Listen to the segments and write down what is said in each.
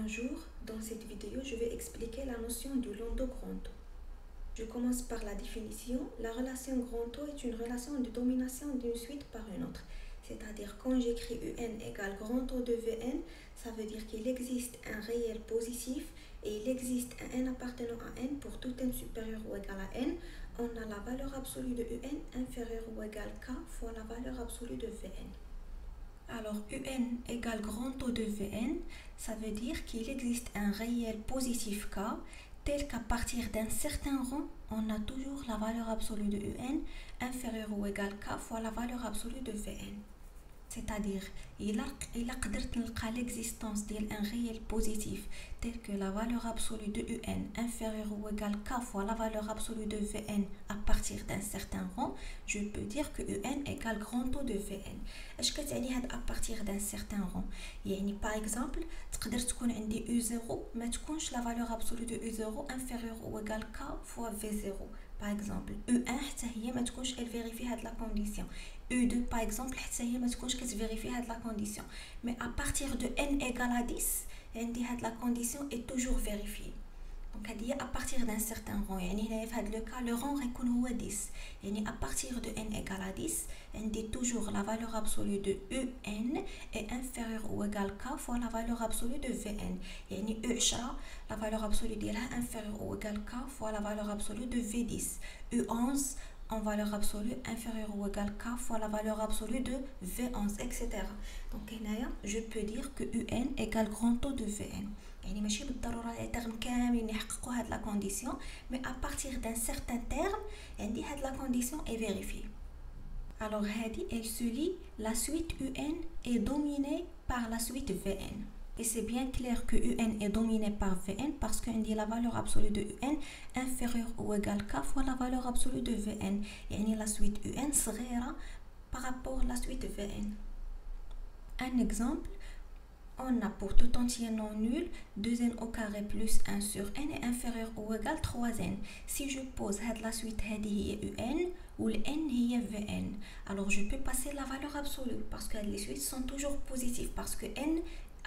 Bonjour, dans cette vidéo, je vais expliquer la notion du lambda-grand O. Je commence par la définition. La relation grand O est une relation de domination d'une suite par une autre. C'est-à-dire quand j'écris UN égale grand O de Vn, ça veut dire qu'il existe un réel positif et il existe un n appartenant à n pour tout n supérieur ou égal à n. On a la valeur absolue de UN inférieure ou égale k fois la valeur absolue de Vn. Alors, UN égale grand O de Vn, ça veut dire qu'il existe un réel positif k, tel qu'à partir d'un certain rang, on a toujours la valeur absolue de UN inférieure ou égale k fois la valeur absolue de Vn. C'est-à-dire, il a l'existence d'un réel positif tel que la valeur absolue de UN inférieure ou égale k fois la valeur absolue de Vn à partir d'un certain rang, je peux dire que UN égale grand O de Vn. Est-ce que tu as à partir d'un certain rang? Par exemple, تقدر تكون عندي U0 ما تكونش la valeur absolue de U0 inférieure ou égale k fois V0. Par exemple, U1 حتى هي ما تكونش elle vérifie هاد la condition. U2 par exemple حتى هي ما تكونش كتفيريفي هاد la condition. Mais à partir de n égale à 10, عندي هاد la condition est toujours vérifiée. Donc هذه à partir d'un certain rang. يعني هنا في هاد le cas le rang يكون هو 10. يعني à partir de n égale à 10, عندي toujours la valeur absolue de UN est inférieure ou égale k fois la valeur absolue de Vn. يعني U10 la valeur absolue ديالها inférieure ou égale k fois la valeur absolue de V10. U11 en valeur absolue inférieure ou égale k fois la valeur absolue de V11, etc. Donc هنايا je peux dire que UN égale grand O de Vn. يعني ماشي بالضرورة les termes كاملين يحققوا هاد la condition, mais à partir d'un certain terme عندي هاد la condition est vérifiée. Alors هذه elle se lit la suite UN est dominée par la suite Vn. Et c'est bien clair que UN est dominé par Vn parce qu'on dit la valeur absolue de UN inférieure ou égale k fois la valeur absolue de Vn. يعني la suite UN صغيرة par rapport à la suite Vn. Un exemple, on a pour tout entier non nul 2n au carré plus 1 sur n est inférieur ou égal 3n. Si je pose la suite هذه هي un ou le n هي vn, alors je peux passer la valeur absolue parce que les suites sont toujours positives parce que n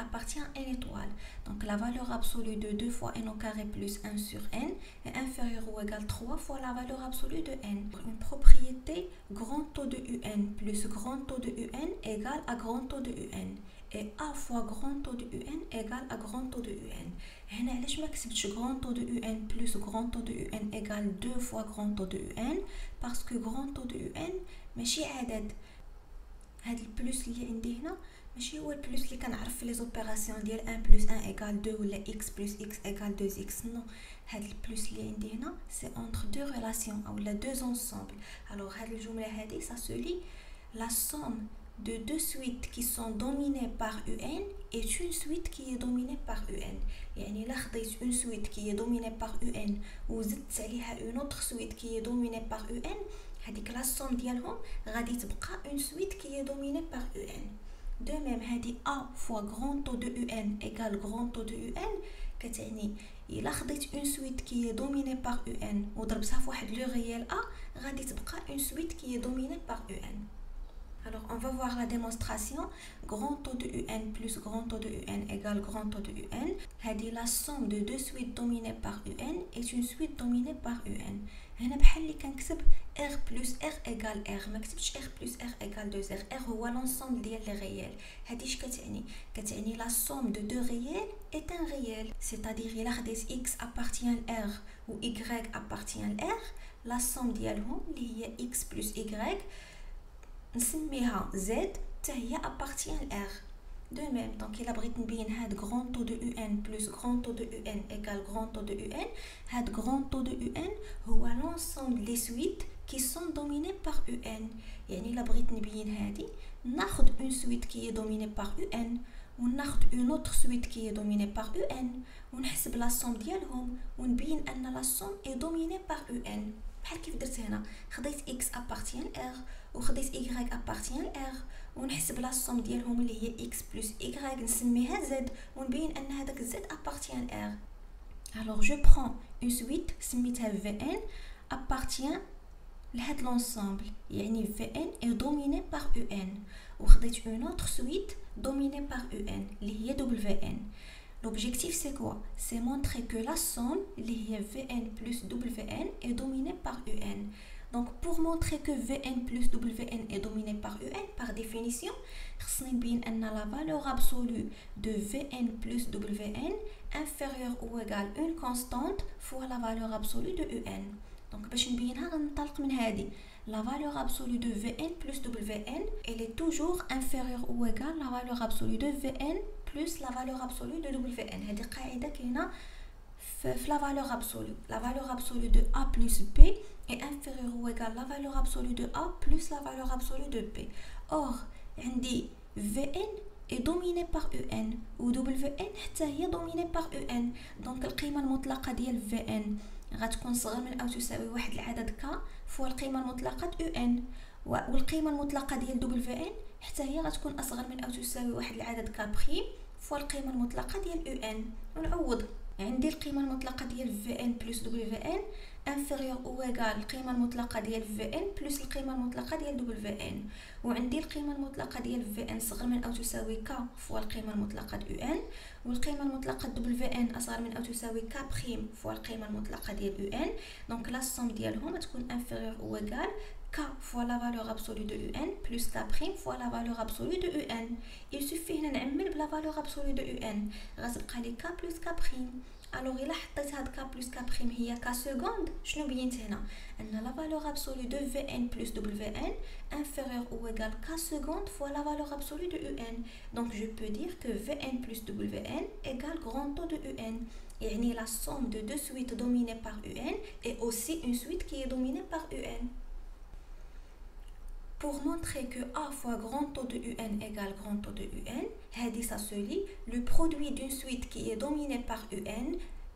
appartient à n étoile. Donc la valeur absolue de 2 fois n au carré plus 1 sur n est inférieure ou égale 3 fois la valeur absolue de n. Une propriété grand O de un plus grand O de un égale à grand O de un. Et a fois grand O de un égale à grand O de un. هنا علاش ما كتبتش grand O de un plus grand O de un égale 2 fois grand O de un parce que grand O de un ماشي عدد. هاد البلوس اللي عندي هنا ماشي هو البلوس اللي كنعرف في لي زوبيراسيون ديال 1 plus 1 égale 2 ولا x plus x égale 2x. Non, هاد البلوس اللي عندي هنا c'est entre deux relations ou deux ensembles. Alors هاد الجملة هادي ça se lit la somme de deux suites qui sont dominées par UN est une suite qui est dominée par UN. يعني لا خديت une suite qui est dominée par UN وزدت عليها une autre suite qui est dominée par UN, هذيك la somme ديالهم غادي تبقى une suite qui est dominée par UN. De même, هذه A fois grand O de UN égale grand O de UN كتعني إلا خديت une suite qui est dominée par UN وضربتها في واحد le réel A غادي تبقى une suite qui est dominée par UN. Alors, on va voir la démonstration. Grand O de UN plus grand O de UN égale grand O de UN. La somme de deux suites dominées par UN est une suite dominée par UN. هنا بحال اللي كنكتب R plus R égale R. ما كتبتش R plus R égale 2R. R هو l'ensemble ديال les réels. هادي اش كتعني؟ كتعني la somme de deux réels est un réel. C'est-à-dire إلا خديت X appartient à R ou Y appartient à R, la somme ديالهم اللي هي X plus Y نسميها Z حتى هي appartient à R. De même, donc il a بغيت نبين هاد grand O de UN plus grand O de UN égale grand O de UN, هاد grand O de UN هو l'ensemble des suites qui sont dominées par UN. يعني إلا بغيت نبين هادي ناخد une suite qui est dominée par UN وناخد une autre suite qui est dominée par UN ونحسب la somme ديالهم ونبين أن la somme est dominée par UN. بحال كيف درت هنا خديت X appartient à R وخديت Y appartient à R ونحسب لا somme ديالهم اللي هي X plus Y نسميها Z ونبين أن هذاك Z appartient à R. Alors je prends une suite سميتها Vn appartient لهاد l'ensemble يعني Vn est dominé par UN وخديت une autre suite dominée par UN اللي هي Wn. L'objectif c'est quoi? C'est montrer que la somme, qui est Vn plus Wn, est dominée par Un. Donc pour montrer que Vn plus Wn est dominé par Un, par définition, la valeur absolue de Vn plus Wn inférieure ou égale une constante fois la valeur absolue de Un. Donc باش نبينها غنطلق من هذه. La valeur absolue de Vn plus Wn, elle est toujours inférieure ou égale la valeur absolue de Vn plus la valeur absolue de Wn. هذه قاعدة كاينة في la valeur absolue. La valeur absolue de A plus B est inférieure ou égale la valeur absolue de A plus la valeur absolue de B. Or, عندي Vn est dominé par Un و Wn حتى هي dominée par Un. Donc القيمة المطلقة ديال Vn غتكون صغر من أو تساوي واحد العدد ك فوا القيمة المطلقة ان، والقيمة المطلقة ديال Wn حتى هي غتكون أصغر من أو تساوي واحد العدد ك بخيم فوا القيمة المطلقة ديال ان. ونعوض، عندي القيمة المطلقة ديال Vn plus Wn inférieur ou égal القيمة المطلقة ديال Vn plus القيمة المطلقة ديال Wn، وعندي القيمة المطلقة ديال Vn صغر من أو تساوي ك فوا القيمة المطلقة د ان، والقيمة المطلقة د Wn أصغر من أو تساوي ك بخيم فوا القيمة المطلقة ديال ان. دونك لا سوم ديالهم تكون inférieur ou égal k fois la valeur absolue de Un plus k prime fois la valeur absolue de Un. Il suffit هنا نعمل بلا valeur absolue de Un، غتبقى لي k plus k prime. الوغ الا حطيت هاد k plus k prime هي k seconde، شنو بينت هنا؟ ان la valeur absolue de Vn plus Wn inférieure ou égale k seconde fois la valeur absolue de Un. Donc je peux dire que Vn plus Wn égale grand taux de Un. يعني la somme de deux suites dominées par Un est aussi une suite qui est dominée par Un. Pour montrer que A fois grand taux de Un égale grand taux de Un, ça se lit, le produit d'une suite qui est dominée par Un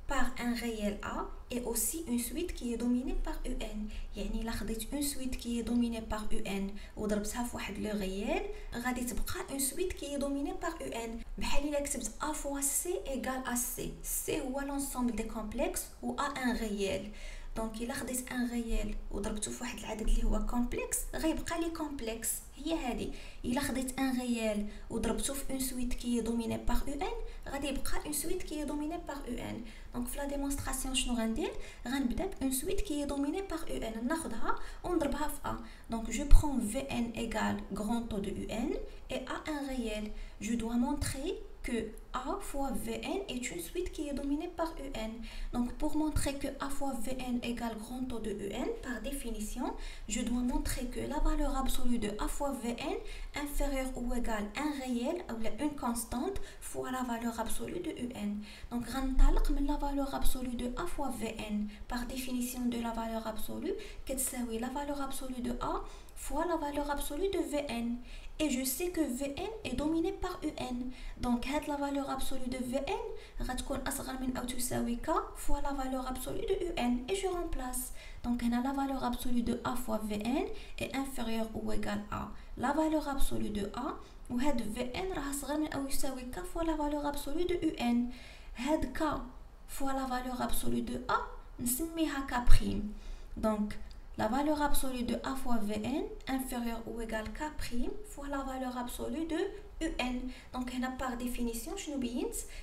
par un réel A est aussi une suite qui est dominée par Un. يعني إلا خديت une suite qui est dominée par Un وضربتها في واحد لو réel غادي تبقى une suite qui est dominée par Un. بحال إلا كتبت A fois C égale à C. C هو l'ensemble des complexes ou A un réel. دونك الا خديت ان ريال وضربته في واحد العدد اللي هو كومبلكس غيبقى لي كومبلكس. هي هذه الا خديت ان ريال وضربته في اون سويت كي دوميني باغ ان غادي يبقى اون سويت كي دوميني باغ ان. دونك في لا ديمونستراسيون شنو غندير؟ غنبدا بون سويت كي دوميني باغ ان، ناخذها ونضربها في ا. دونك جو برون في ان ايغال غران طو دو ان et a un réel. Je dois montrer que A fois Vn est une suite qui est dominée par Un. Donc pour montrer que A fois Vn égale grand taux de Un, par définition, je dois montrer que la valeur absolue de A fois Vn inférieure ou égale un réel ou une constante fois la valeur absolue de Un. Donc غنطلق من la valeur absolue de A fois Vn par définition de la valeur absolue كتساوي la valeur absolue de A fois la valeur absolue de Vn. Et je sais que Vn est dominé par Un. Donc la valeur absolue de Vn غتكون أصغر من أو تساوي k fois la valeur absolue de Un. Et je remplace. Donc la valeur absolue de A fois Vn est inférieure ou égale à la valeur absolue de A. وهاد Vn راه صغر من أو يساوي k fois la valeur absolue de Un. هاد k fois la valeur absolue de A نسميها k prime. Donc la valeur absolue de A fois Vn inférieure ou égale k prime fois la valeur absolue de Un. Donc par définition شنو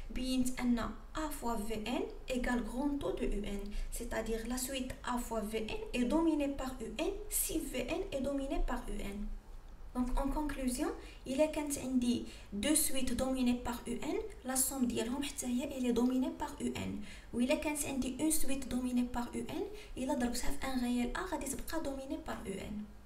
بينت أن A fois Vn égale grand taux de Un. C'est-à-dire la suite A fois Vn est dominée par Un si Vn est dominée par Un. Donc en conclusion, il est quand عندي deux suites dominées par Un, la somme ديالهم حتى هي elle est dominée par Un. وإلا كانت عندي une suite dominée par Un, إلا ضربتها في un réel A غادي تبقى dominée par Un.